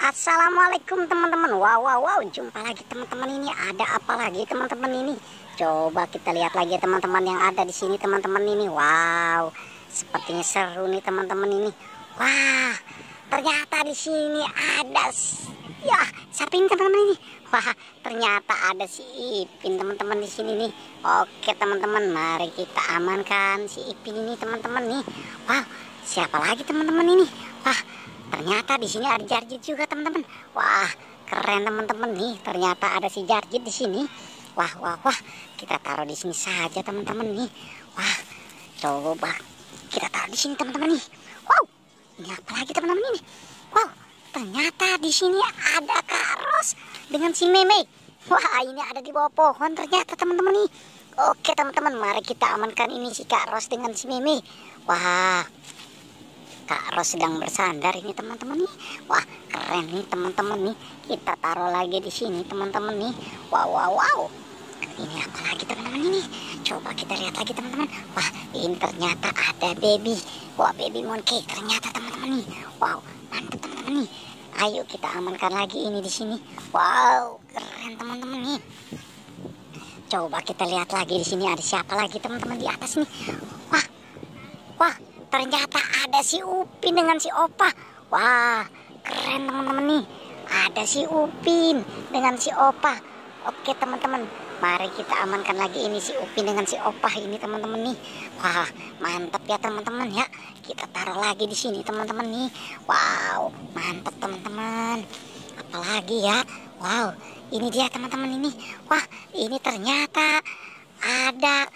Assalamualaikum teman-teman. Wow, jumpa lagi teman-teman. Ini ada apa lagi teman-teman ini? Coba kita lihat lagi teman-teman yang ada di sini teman-teman ini. Wow, sepertinya seru nih teman-teman ini. Wah, ternyata di sini ada ya, siapa ini teman-teman ini? Wah, ternyata ada si Ipin teman-teman di sini nih. Oke teman-teman, mari kita amankan si Ipin ini teman-teman nih. Wow, siapa lagi teman-teman ini? Wah, ternyata di sini ada Jarjit juga teman-teman. Wah, keren teman-teman nih. Ternyata ada si Jarjit di sini. Wah. Kita taruh di sini saja teman-teman nih. Wah, coba kita taruh di sini teman-teman nih. Wow, ini apa lagi teman-teman ini? Wow, ternyata di sini ada Kak Ros dengan si Meme. Wah, ini ada di bawah pohon ternyata teman-teman nih. Oke teman-teman, mari kita amankan ini si Kak Ros dengan si Meme. Wah, Kak Ros sedang bersandar ini teman-teman nih. Wah, keren nih teman-teman nih. Kita taruh lagi di sini teman-teman nih. Wow. Ini apa lagi teman-teman ini? Coba kita lihat lagi teman-teman. Wah, ini ternyata ada baby. Wah, baby mooncake ternyata teman-teman nih. Wow, mantap teman-teman nih. Ayo kita amankan lagi ini di sini. Wow, keren teman-teman nih. Coba kita lihat lagi di sini ada siapa lagi teman-teman di atas nih. Wah, ternyata ada si Upin dengan si Opa. Wah, keren teman-teman nih. Ada si Upin dengan si Opa. Oke teman-teman, mari kita amankan lagi ini si Upin dengan si Opa ini teman-teman nih. Wah, mantap ya teman-teman ya. Kita taruh lagi di sini teman-teman nih. Wow, mantap teman-teman. Apalagi ya? Wow, ini dia teman-teman ini. Wah, ini ternyata ada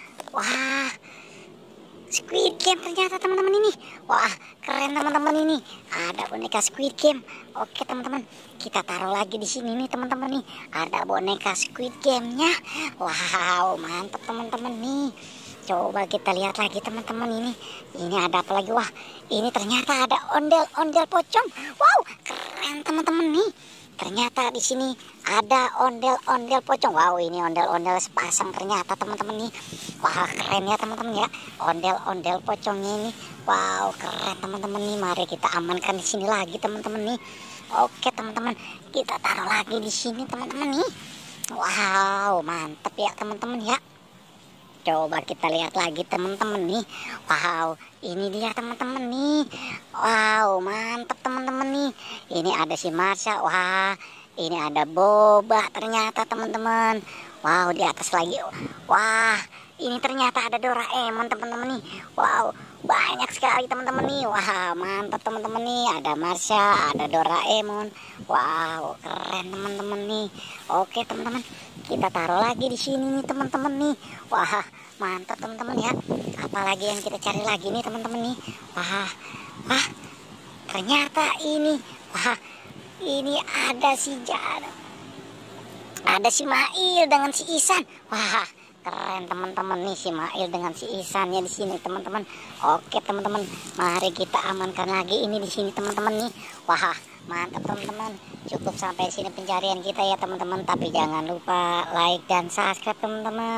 Squid Game ternyata teman-teman ini. Wah, keren teman-teman ini. Ada boneka Squid Game. Oke teman-teman, kita taruh lagi di sini nih teman-teman nih. Ada boneka Squid Game-nya. Wow, mantap teman-teman nih. Coba kita lihat lagi teman-teman ini. Ini ada apa lagi? Wah, ini ternyata ada ondel-ondel pocong. Wow, keren teman-teman nih. Ternyata di sini ada ondel-ondel pocong. Wow, ini ondel-ondel sepasang ternyata teman-teman nih. Wah, keren ya teman-teman ya. Ondel-ondel pocongnya ini. Wow, keren teman-teman nih. Mari kita amankan di sini lagi teman-teman nih. Oke teman-teman, kita taruh lagi di sini teman-teman nih. Wow, mantap ya teman-teman ya. Coba kita lihat lagi teman-teman nih. Wow, ini dia teman-teman nih. Wow, mantap teman-teman nih. Ini ada si Marsha. Wah, ini ada Boba ternyata teman-teman. Wow, di atas lagi. Wah, ini ternyata ada Doraemon teman-teman nih. Wow, banyak sekali teman-teman nih. Wah, mantap teman-teman nih. Ada Marsha, ada Doraemon. Wow, keren teman-teman nih. Oke teman-teman, kita taruh lagi di sini nih teman-teman nih. Wah, mantap teman-teman ya. Apalagi yang kita cari lagi nih teman-teman nih. Wah, ternyata ini. Wah, ini ada si Mail dengan si Ihsan. Wah, keren teman-teman nih si Mail dengan si Ihsan ya di sini teman-teman. Oke teman-teman, mari kita amankan lagi ini di sini teman-teman nih. Wah, mantap teman-teman. Cukup sampai sini pencarian kita ya teman-teman. Tapi jangan lupa like dan subscribe teman-teman.